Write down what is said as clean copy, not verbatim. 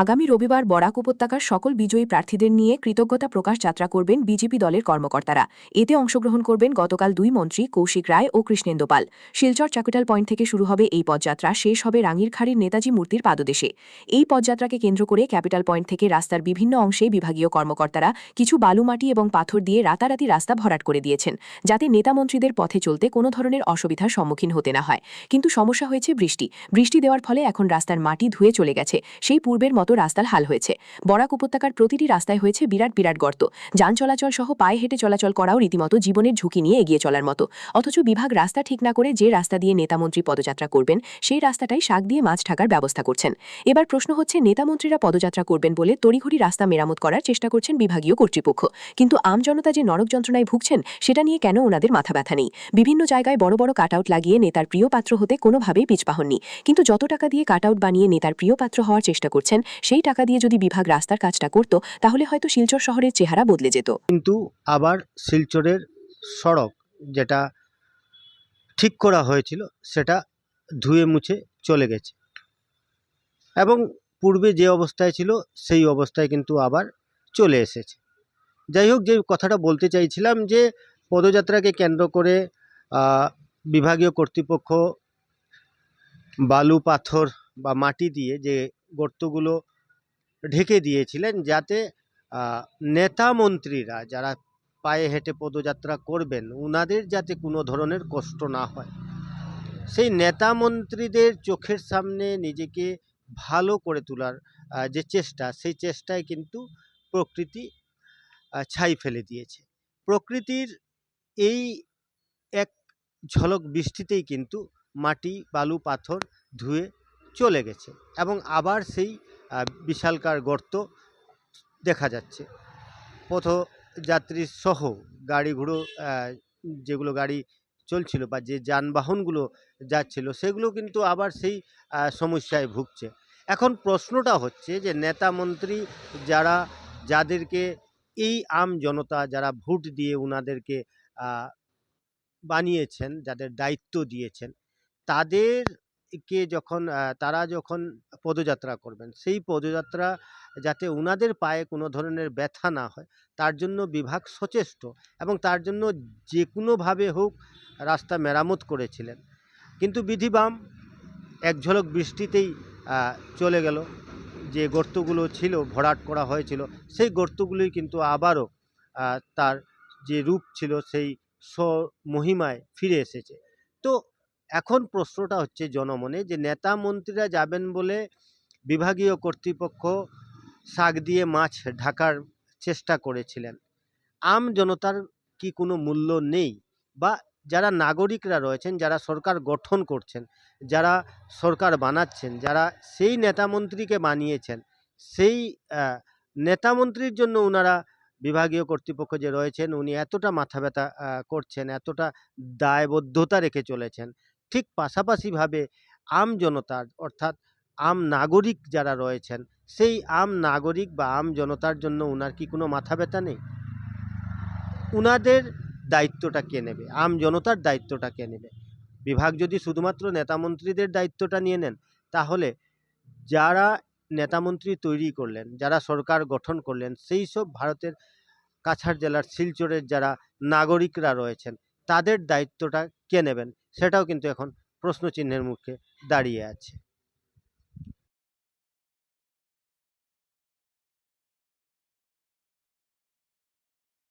আগামী রবিবার বরাক উপত্যকার সকল বিজয়ী প্রার্থীদের নিয়ে কৃতজ্ঞতা প্রকাশ যাত্রা করবেন বিজেপি দলের কর্মকর্তারা। এতে অংশগ্রহণ করবেন গতকাল দুই মন্ত্রী কৌশিক রায় ও কৃষ্ণেন্দু পাল। শিলচর ক্যাপিটাল পয়েন্ট থেকে শুরু হবে এই পদযাত্রা, শেষ হবে রাঙ্গিরখাড়ির নেতাজি মূর্তির পাদদেশে। এই পদযাত্রাকে কেন্দ্র করে ক্যাপিটাল পয়েন্ট থেকে রাস্তার বিভিন্ন অংশে বিভাগীয় কর্মকর্তারা কিছু বালুমাটি এবং পাথর দিয়ে রাতারাতি রাস্তা ভরাট করে দিয়েছেন, যাতে নেতামন্ত্রীদের পথে চলতে কোনো ধরনের অসুবিধার সম্মুখীন হতে না হয়। কিন্তু সমস্যা হয়েছে বৃষ্টি দেওয়ার ফলে এখন রাস্তার মাটি ধুয়ে চলে গেছে, সেই পূর্বের মতো রাস্তার হাল হয়েছে। বরাক উপত্যকার প্রতিটি রাস্তায় হয়েছে বিরাট বিরাট গর্ত। যান চলাচল সহ পায়ে হেঁটে চলাচল করাও রীতিমতো জীবনের ঝুঁকি নিয়ে এগিয়ে চলার মতো। অথচ বিভাগ রাস্তা ঠিক না করে যে রাস্তা দিয়ে নেতামন্ত্রী পদযাত্রা করবেন সেই রাস্তাটাই শাক দিয়ে মাছ ঢাকার ব্যবস্থা করছেন। এবার প্রশ্ন হচ্ছে, নেতামন্ত্রীরা পদযাত্রা করবেন বলে তড়িঘড়ি রাস্তা মেরামত করার চেষ্টা করছেন বিভাগীয় কর্তৃপক্ষ, কিন্তু আমজনতা যে নরক যন্ত্রণায় ভুগছেন সেটা নিয়ে কেন ওনাদের মাথা ব্যথা নেই? বিভিন্ন জায়গায় বড় বড় কাটআউট লাগিয়ে নেতার প্রিয় পাত্র হতে কোনোভাবেই পিছপা হননি, কিন্তু যত টাকা দিয়ে কাটআউট বানিয়ে নেতার প্রিয় পাত্র হওয়ার চেষ্টা করছেন, সেই টাকা দিয়ে যদি বিভাগ রাস্তার কাজটা করত তাহলে হয়তো শিলচর শহরের চেহারা বদলে যেত। কিন্তু আবার শিলচরের সড়ক যেটা ঠিক করা হয়েছিল সেটা ধুয়ে মুছে চলে গেছে এবং পূর্বে যে অবস্থায় ছিল সেই অবস্থায় কিন্তু আবার চলে এসেছে। যাই হোক, যে কথাটা বলতে চাইছিলাম যে পদযাত্রাকে কেন্দ্র করে বিভাগীয় কর্তৃপক্ষ বালু পাথর বা মাটি দিয়ে যে গর্তগুলো ঢেকে দিয়েছিলেন, যাতে নেতা মন্ত্রীরা যারা পায়ে হেঁটে পদযাত্রা করবেন ওনাদের যাতে কোনো ধরনের কষ্ট না হয়, সেই নেতা মন্ত্রীদের চোখের সামনে নিজেকে ভালো করে তোলার যে চেষ্টা, সেই চেষ্টায় কিন্তু প্রকৃতি ছাই ফেলে দিয়েছে। প্রকৃতির এই এক ঝলক বৃষ্টিতেই কিন্তু মাটি বালু পাথর ধুয়ে চলে গেছে এবং আবার সেই বিশালকার গর্ত দেখা যাচ্ছে। পথযাত্রী সহ গাড়ি ঘোড়ো যেগুলো গাড়ি চলছিল বা যে যানবাহনগুলো যাচ্ছিল সেগুলো কিন্তু আবার সেই সমস্যায় ভুগছে। এখন প্রশ্নটা হচ্ছে যে নেতা মন্ত্রী যাদেরকে এই আম জনতা যারা ভোট দিয়ে ওনাদেরকে বানিয়েছেন, যাদের দায়িত্ব দিয়েছেন, তারা যখন পদযাত্রা করবেন, সেই পদযাত্রা যাতে ওনাদের পায়ে কোনো ধরনের ব্যথা না হয় তার জন্য বিভাগ সচেষ্ট এবং তার জন্য যে কোনোভাবে হোক রাস্তা মেরামত করেছিলেন। কিন্তু বিধিবাম এক ঝলক বৃষ্টিতেই চলে গেল। যে গর্তগুলো ছিল ভরাট করা হয়েছিল সেই গর্তগুলোই কিন্তু আবারও তার যে রূপ ছিল সেই স্বমহিমায় ফিরে এসেছে। তো এখন প্রশ্নটা হচ্ছে জনমনে যে নেতা মন্ত্রীরা যাবেন বলে বিভাগীয় কর্তৃপক্ষ শাক দিয়ে মাছ ঢাকার চেষ্টা করেছিলেন, আম জনতার কি কোনো মূল্য নেই? বা যারা নাগরিকরা রয়েছেন, যারা সরকার গঠন করছেন, যারা সরকার বানাচ্ছেন, যারা সেই নেতামন্ত্রীকে বানিয়েছেন, সেই নেতামন্ত্রীর জন্য ওনারা বিভাগীয় কর্তৃপক্ষ যে রয়েছেন উনি এতটা মাথা ব্যথা করছেন, এতটা দায়বদ্ধতা রেখে চলেছেন, ঠিক পাশাপাশিভাবে আম জনতার অর্থাৎ আম নাগরিক যারা রয়েছেন সেই আম নাগরিক বা আম জনতার জন্য ওনার কি কোনো মাথা ব্যথা নেই? উনাদের দায়িত্বটা কে নেবে? আম জনতার দায়িত্বটা কে নেবে? বিভাগ যদি শুধুমাত্র নেতামন্ত্রীদের দায়িত্বটা নিয়ে নেন, তাহলে যারা নেতামন্ত্রী তৈরি করলেন, যারা সরকার গঠন করলেন, সেই সব ভারতের কাছাড় জেলার শিলচরের যারা নাগরিকরা রয়েছেন তাদের দায়িত্বটা কে নেবেন? সেটাও কিন্তু এখন প্রশ্নচিহ্নের মুখে দাঁড়িয়ে আছে।